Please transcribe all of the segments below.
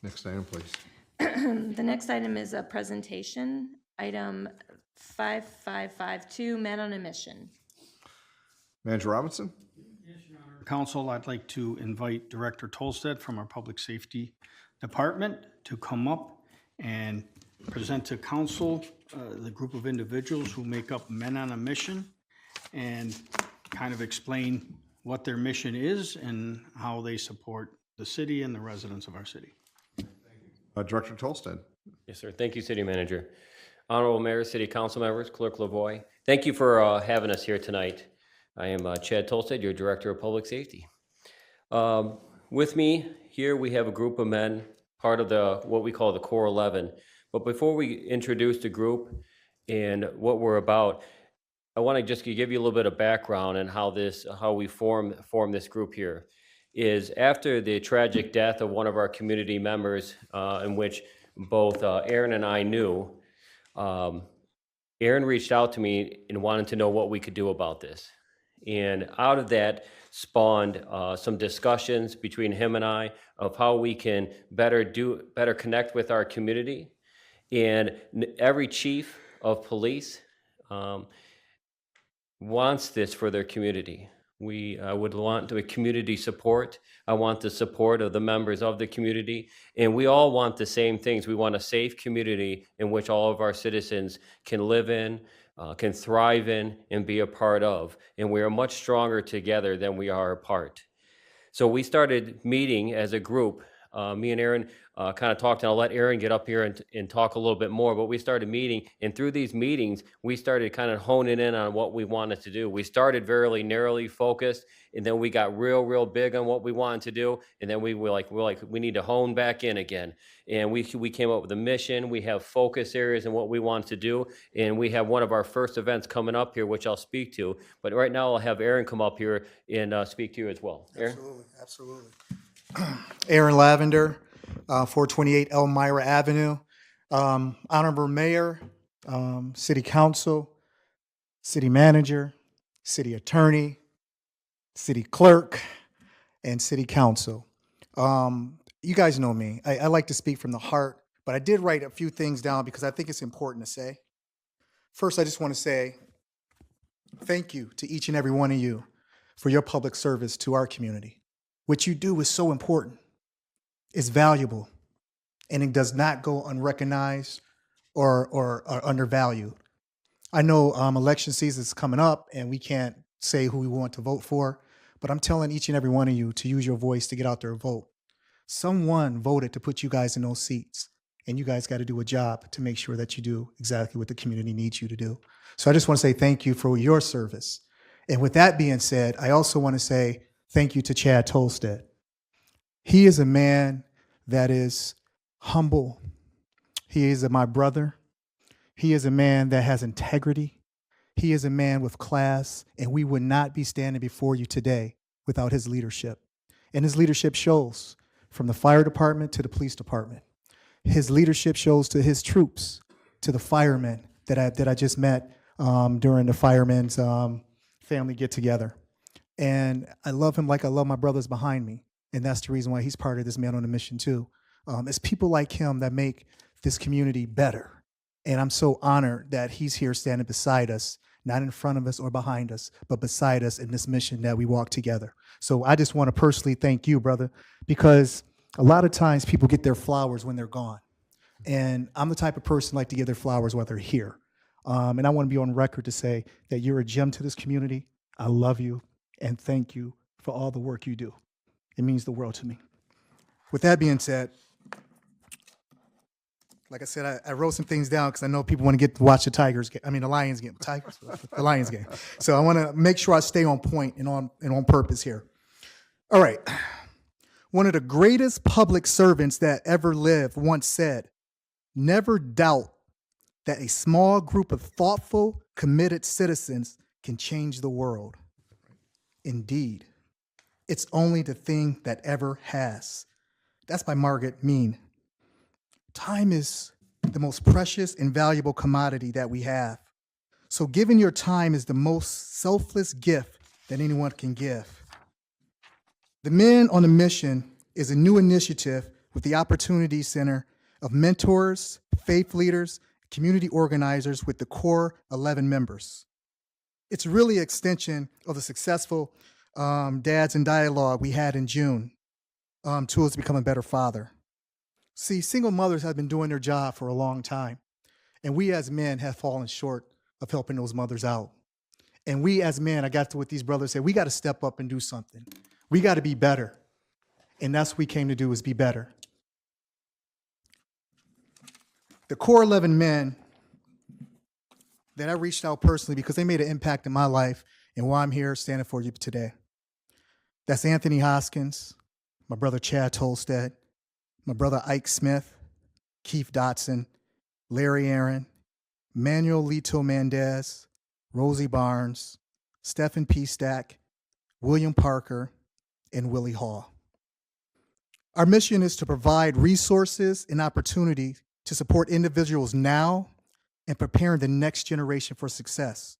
Next item, please. The next item is a presentation, item 5552, Men on a Mission. Manager Robinson? Council, I'd like to invite Director Tolstead from our Public Safety Department to come up and present to council the group of individuals who make up Men on a Mission and kind of explain what their mission is and how they support the city and the residents of our city. Director Tolstead. Yes, sir. Thank you, City Manager. Honorable Mayor, City Council members, Clerk Lavoy, thank you for having us here tonight. I am Chad Tolstead, your Director of Public Safety. With me here, we have a group of men, part of what we call the Core 11. But before we introduce the group and what we're about, I want to just give you a little bit of background on how we form this group here. Is after the tragic death of one of our community members, in which both Aaron and I knew, Aaron reached out to me and wanted to know what we could do about this. And out of that spawned some discussions between him and I of how we can better connect with our community. And every chief of police wants this for their community. I would want the community support. I want the support of the members of the community. And we all want the same things. We want a safe community in which all of our citizens can live in, can thrive in, and be a part of. And we are much stronger together than we are apart. So we started meeting as a group. Me and Aaron kind of talked, and I'll let Aaron get up here and talk a little bit more, but we started meeting, and through these meetings, we started kind of honing in on what we wanted to do. We started very narrowly focused, and then we got real big on what we wanted to do, and then we're like, we need to hone back in again. And we came up with a mission. We have focus areas and what we want to do, and we have one of our first events coming up here, which I'll speak to. But right now, I'll have Aaron come up here and speak to you as well. Aaron? Absolutely. Aaron Lavender, 428 Elmira Avenue. Honorable Mayor, City Council, City Manager, City Attorney, City Clerk, and City Council. You guys know me. I like to speak from the heart, but I did write a few things down because I think it's important to say. First, I just want to say thank you to each and every one of you for your public service to our community. What you do is so important. It's valuable, and it does not go unrecognized or undervalued. I know election season is coming up, and we can't say who we want to vote for, but I'm telling each and every one of you to use your voice to get out there and vote. Someone voted to put you guys in those seats, and you guys got to do a job to make sure that you do exactly what the community needs you to do. So I just want to say thank you for your service. And with that being said, I also want to say thank you to Chad Tolstead. He is a man that is humble. He is my brother. He is a man that has integrity. He is a man with class, and we would not be standing before you today without his leadership. And his leadership shows from the fire department to the police department. His leadership shows to his troops, to the firemen that I just met during the firemen's family get-together. And I love him like I love my brothers behind me. And that's the reason why he's part of this Man on a Mission too. It's people like him that make this community better. And I'm so honored that he's here standing beside us, not in front of us or behind us, but beside us in this mission that we walk together. So I just want to personally thank you, brother, because a lot of times people get their flowers when they're gone. And I'm the type of person like to give their flowers while they're here. And I want to be on record to say that you're a gem to this community. I love you. And thank you for all the work you do. It means the world to me. With that being said, like I said, I wrote some things down because I know people want to get to watch the Lions game. The Lions game. So I want to make sure I stay on point and on purpose here. All right. One of the greatest public servants that ever lived once said, "Never doubt that a small group of thoughtful, committed citizens can change the world." Indeed, it's only the thing that ever has. That's by Margaret Mead. Time is the most precious and valuable commodity that we have. So giving your time is the most selfless gift that anyone can give. The Men on a Mission is a new initiative with the Opportunity Center of mentors, faith leaders, community organizers with the core 11 members. It's really an extension of the successful Dads in Dialogue we had in June, Tools to Become a Better Father. See, single mothers have been doing their job for a long time, and we as men have fallen short of helping those mothers out. And we as men, I got to what these brothers said, we got to step up and do something. We got to be better. And that's what we came to do, is be better. The core 11 men that I reached out personally because they made an impact in my life and why I'm here standing for you today. That's Anthony Hoskins, my brother Chad Tolstead, my brother Ike Smith, Keith Dotson, Larry Aaron, Manuel Lito Mendez, Rosie Barnes, Stephen P. Stack, William Parker, and Willie Hall. Our mission is to provide resources and opportunity to support individuals now and preparing the next generation for success.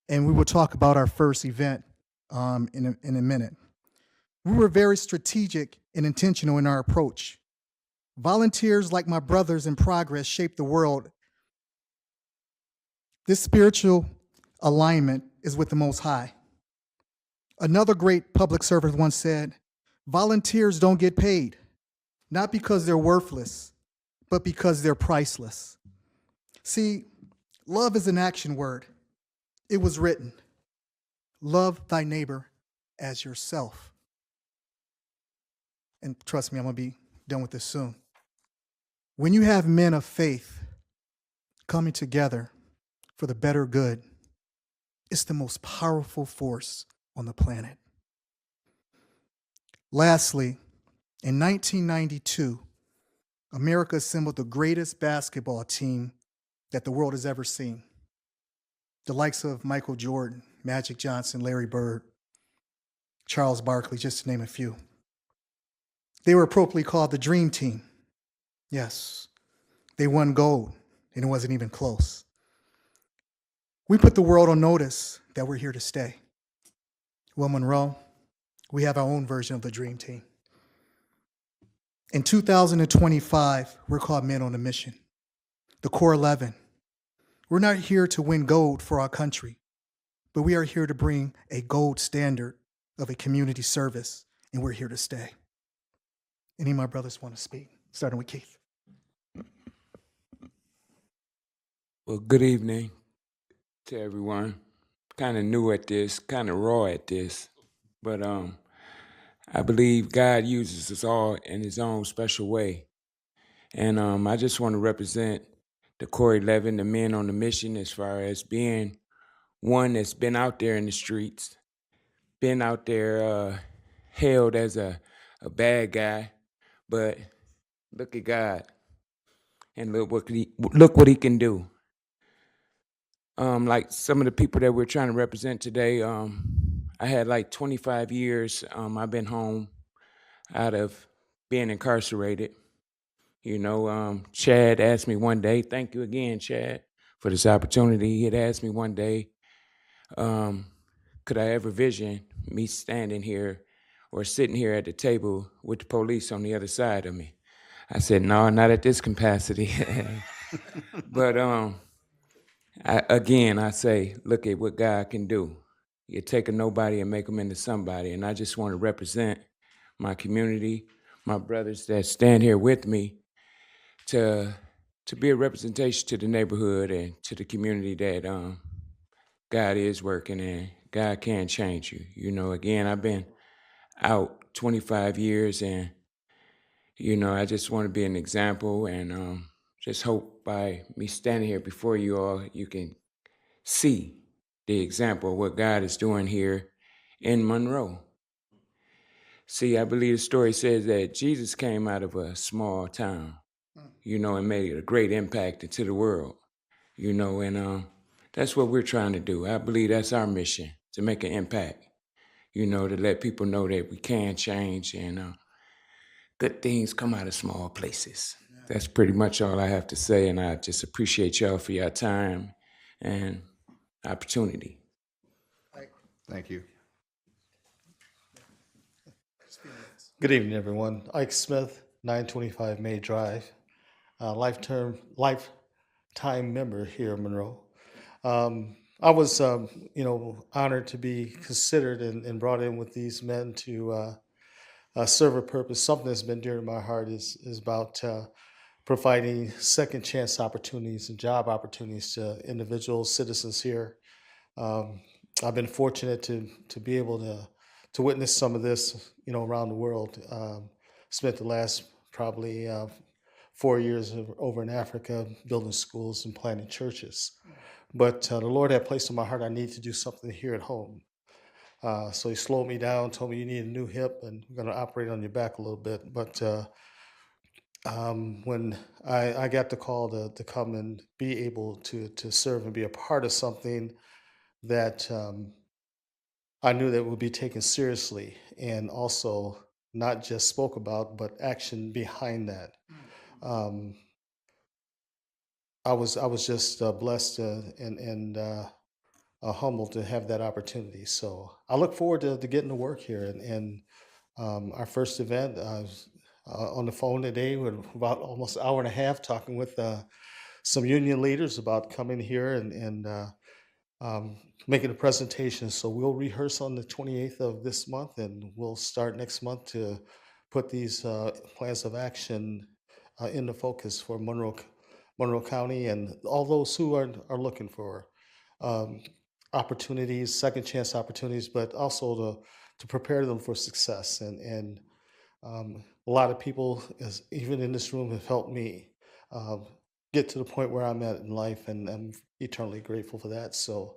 And we will talk about our first event in a minute. We were very strategic and intentional in our approach. Volunteers like my brothers in progress shape the world. This spiritual alignment is with the Most High. Another great public servant once said, volunteers don't get paid, not because they're worthless, but because they're priceless. See, love is an action word. It was written, love thy neighbor as yourself. And trust me, I'm going to be done with this soon. When you have men of faith coming together for the better good, it's the most powerful force on the planet. Lastly, in 1992, America assembled the greatest basketball team that the world has ever seen. The likes of Michael Jordan, Magic Johnson, Larry Bird, Charles Barkley, just to name a few. They were appropriately called the Dream Team. Yes, they won gold, and it wasn't even close. We put the world on notice that we're here to stay. Well, Monroe, we have our own version of the Dream Team. In 2025, we're called Men on a Mission. The Core 11. We're not here to win gold for our country, but we are here to bring a gold standard of a community service, and we're here to stay. Any of my brothers want to speak? Starting with Keith. Well, good evening to everyone. Kind of new at this, kind of raw at this, but I believe God uses us all in his own special way. And I just want to represent the Core 11, the Men on the Mission, as far as being one that's been out there in the streets, been out there hailed as a bad guy, but look at God and look what he can do. Like some of the people that we're trying to represent today, I had like 25 years. I've been home out of being incarcerated. You know, Chad asked me one day, thank you again, Chad, for this opportunity. He had asked me one day, could I ever vision me standing here or sitting here at the table with the police on the other side of me? I said, no, not at this capacity. But I say, look at what God can do. You take a nobody and make them into somebody. And I just want to represent my community, my brothers that stand here with me, to be a representation to the neighborhood and to the community that God is working in. God can change you. You know, again, I've been out 25 years, and, you know, I just want to be an example, and just hope by me standing here before you all, you can see the example of what God is doing here in Monroe. See, I believe the story says that Jesus came out of a small town, you know, and made a great impact into the world, you know, and that's what we're trying to do. I believe that's our mission, to make an impact, you know, to let people know that we can change, and good things come out of small places. That's pretty much all I have to say, and I just appreciate y'all for your time and opportunity. Thank you. Good evening, everyone. Ike Smith, 925 May Drive, lifetime member here in Monroe. I was, honored to be considered and brought in with these men to serve a purpose. Something that's been dear to my heart is about providing second chance opportunities and job opportunities to individuals, citizens here. I've been fortunate to be able to witness some of this, around the world. Spent the last probably 4 years over in Africa building schools and planting churches. But the Lord had placed in my heart I need to do something here at home. So He slowed me down, told me you need a new hip, and we're going to operate on your back a little bit. But when I got the call to come and be able to serve and be a part of something that I knew that would be taken seriously and also not just spoke about, but action behind that. I was just blessed and humbled to have that opportunity. So I look forward to getting to work here. And our first event, I was on the phone today with about almost an hour and a half talking with some union leaders about coming here and making a presentation. So we'll rehearse on the 28th of this month, and we'll start next month to put these plans of action into focus for Monroe County and all those who are looking for opportunities, second chance opportunities, but also to prepare them for success. And a lot of people, even in this room, have helped me get to the point where I'm at in life, and I'm eternally grateful for that. So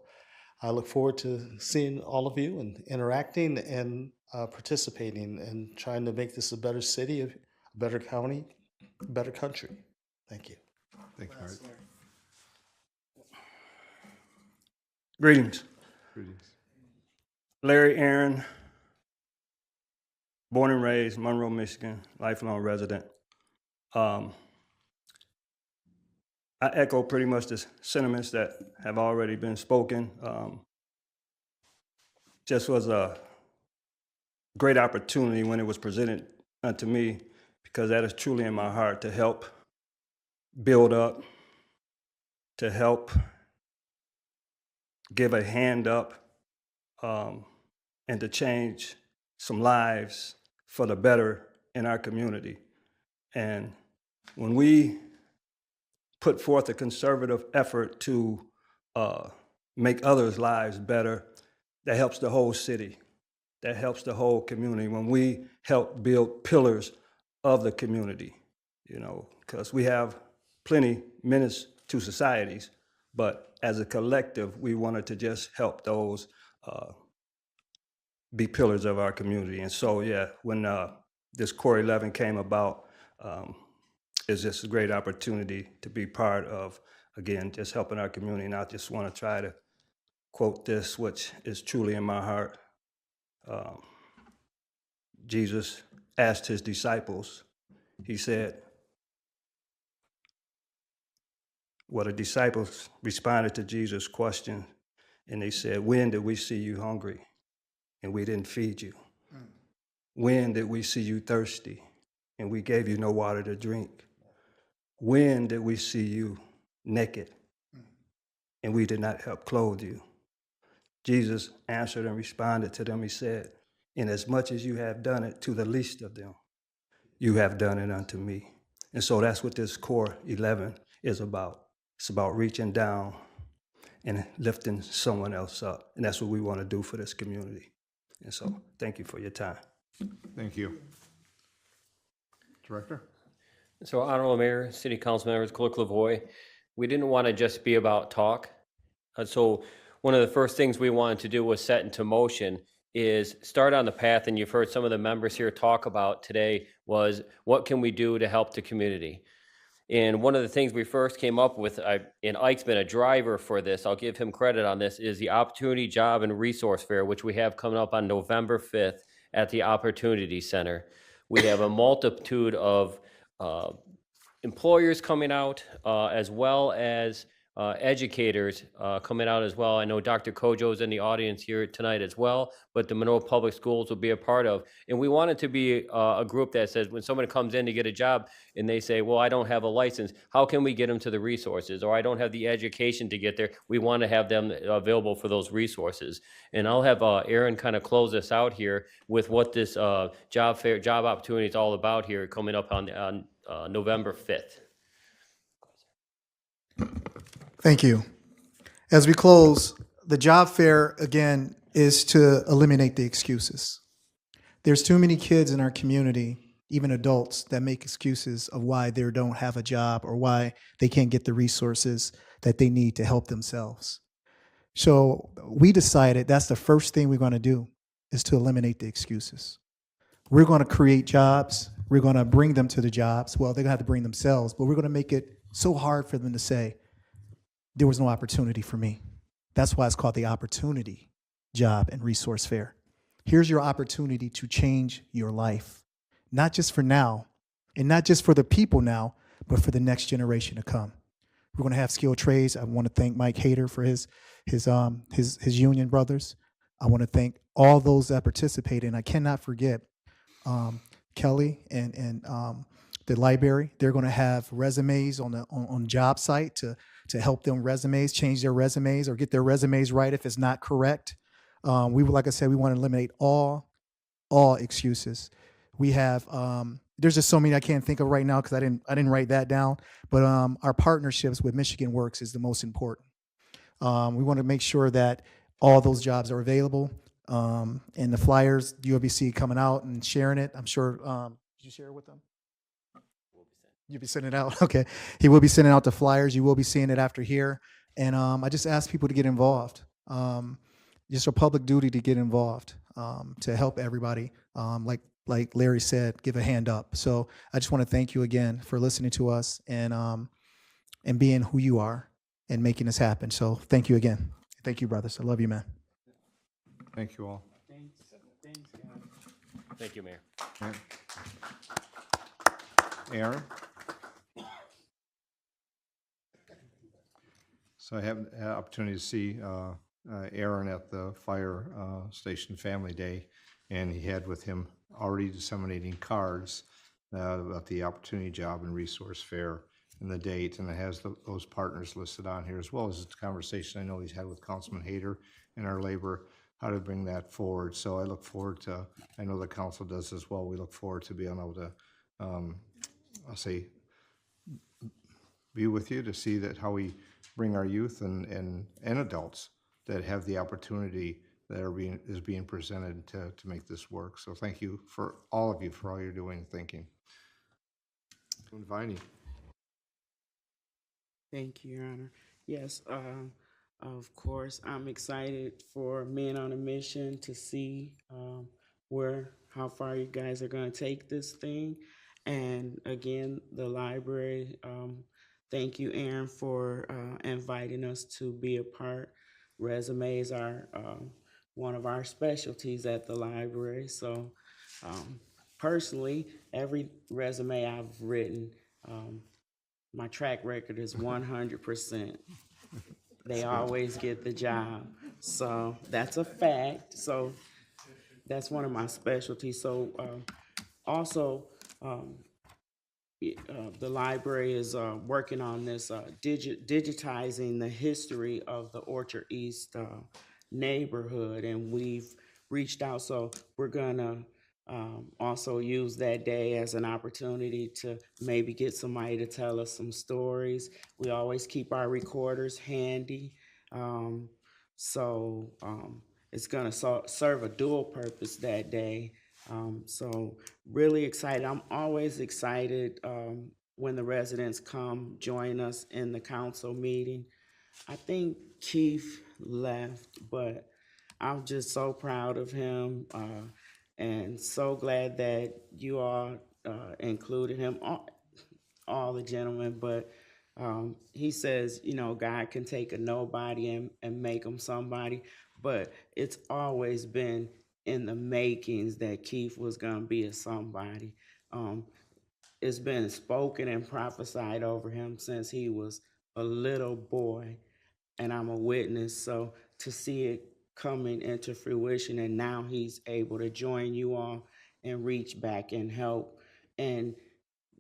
I look forward to seeing all of you and interacting and participating and trying to make this a better city, a better county, a better country. Thank you. Thank you, Art. Greetings. Greetings. Larry Aaron, born and raised, Monroe, Michigan, lifelong resident. I echo pretty much the sentiments that have already been spoken. Just was a great opportunity when it was presented unto me, because that is truly in my heart to help build up, to help give a hand up, and to change some lives for the better in our community. And when we put forth a conservative effort to make others' lives better, that helps the whole city, that helps the whole community. When we help build pillars of the community, because we have plenty menace to societies, but as a collective, we wanted to just help those be pillars of our community. And so, yeah, when this Core 11 came about, it's just a great opportunity to be part of, again, just helping our community. And I just want to try to quote this, which is truly in my heart. Jesus asked his disciples, he said, the disciples responded to Jesus' question, and they said, when did we see you hungry and we didn't feed you? When did we see you thirsty and we gave you no water to drink? When did we see you naked and we did not help clothe you? Jesus answered and responded to them. He said, inasmuch as you have done it to the least of them, you have done it unto me. And so that's what this Core 11 is about. It's about reaching down and lifting someone else up. And that's what we want to do for this community. And so thank you for your time. Thank you. Director? So, Honorable Mayor, City Council members, Clerk Lavoie, we didn't want to just be about talk. So one of the first things we wanted to do was set into motion is start on the path, and you've heard some of the members here talk about today, was what can we do to help the community? And one of the things we first came up with, and Ike's been a driver for this, I'll give him credit on this, is the Opportunity, Job, and Resource Fair, which we have coming up on November 5th at the Opportunity Center. We have a multitude of employers coming out, as well as educators coming out as well. I know Dr. Kojo is in the audience here tonight as well, but the Monroe Public Schools will be a part of. And we want it to be a group that says when someone comes in to get a job and they say, well, I don't have a license, how can we get them to the resources? Or I don't have the education to get there. We want to have them available for those resources. And I'll have Aaron kind of close us out here with what this job opportunity is all about here coming up on November 5th. Thank you. As we close, the job fair, again, is to eliminate the excuses. There's too many kids in our community, even adults, that make excuses of why they don't have a job or why they can't get the resources that they need to help themselves. So we decided that's the first thing we're going to do is to eliminate the excuses. We're going to create jobs. We're going to bring them to the jobs. Well, they're going to have to bring themselves, but we're going to make it so hard for them to say, there was no opportunity for me. That's why it's called the Opportunity Job and Resource Fair. Here's your opportunity to change your life, not just for now, and not just for the people now, but for the next generation to come. We're going to have skilled trades. I want to thank Mike Hader for his union brothers. I want to thank all those that participated, and I cannot forget Kelly and the library. They're going to have resumes on job site to help them change their resumes or get their resumes right if it's not correct. Like I said, we want to eliminate all excuses. We have there's just so many I can't think of right now because I didn't write that down. But our partnerships with Michigan Works is the most important. We want to make sure that all those jobs are available. And the flyers, ULBC coming out and sharing it. I'm sure. Did you share it with them? You'll be sending it out. Okay. He will be sending out the flyers. You will be seeing it after here. And I just ask people to get involved. Just a public duty to get involved to help everybody. Like Larry said, give a hand up. So I just want to thank you again for listening to us and being who you are and making this happen. So thank you again. Thank you, brothers. I love you, man. Thank you all. Thanks, guys. Thank you, Mayor. Aaron? So I have the opportunity to see Aaron at the fire station Family Day, and he had with him already disseminating cards about the Opportunity Job and Resource Fair and the date, and it has those partners listed on here, as well as the conversation I know he's had with Councilman Hader and our labor, how to bring that forward. So I look forward to, I know the council does as well, we look forward to being able to, I'll say, be with you to see that how we bring our youth and adults that have the opportunity that is being presented to make this work. So thank you for all of you for all you're doing and thinking. Viney. Thank you, Your Honor. Yes, of course, I'm excited for Men on a Mission to see how far you guys are going to take this thing. And again, the library, thank you, Aaron, for inviting us to be a part. Resumes are one of our specialties at the library. So personally, every resume I've written, my track record is 100%. They always get the job. So that's a fact. So that's one of my specialties. So also, the library is working on this digitizing the history of the Orchard East neighborhood, and we've reached out. So we're gonna also use that day as an opportunity to maybe get somebody to tell us some stories. We always keep our recorders handy. So it's gonna serve a dual purpose that day. So really excited. I'm always excited when the residents come join us in the council meeting. I think Keith left, but I'm just so proud of him and so glad that you all included him, all the gentlemen. But he says, God can take a nobody and make him somebody. But it's always been in the makings that Keith was going to be a somebody. It's been spoken and prophesied over him since he was a little boy, and I'm a witness. So to see it coming into fruition, and now he's able to join you all and reach back and help. And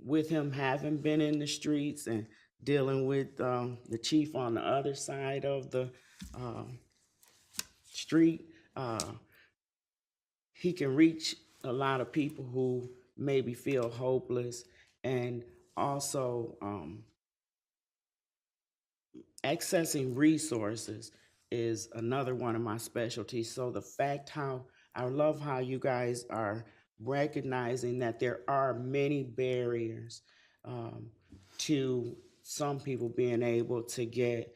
with him having been in the streets and dealing with the chief on the other side of the street, he can reach a lot of people who maybe feel hopeless, and also accessing resources is another one of my specialties. So the fact how I love how you guys are recognizing that there are many barriers to some people being able to get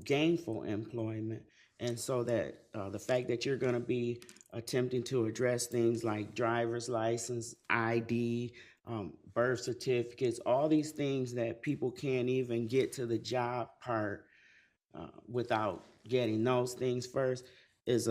gainful employment. And so that the fact that you're going to be attempting to address things like driver's license, ID, birth certificates, all these things that people can't even get to the job part without getting those things first is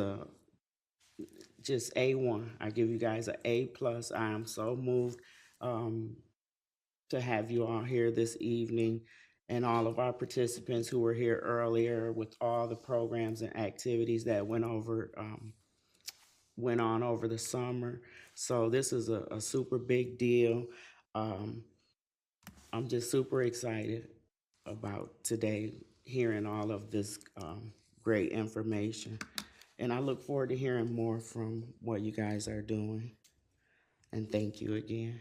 just A1. I give you guys an A+. I am so moved to have you all here this evening, and all of our participants who were here earlier with all the programs and activities that went on over the summer. So this is a super big deal. I'm just super excited about today, hearing all of this great information. And I look forward to hearing more from what you guys are doing. And thank you again.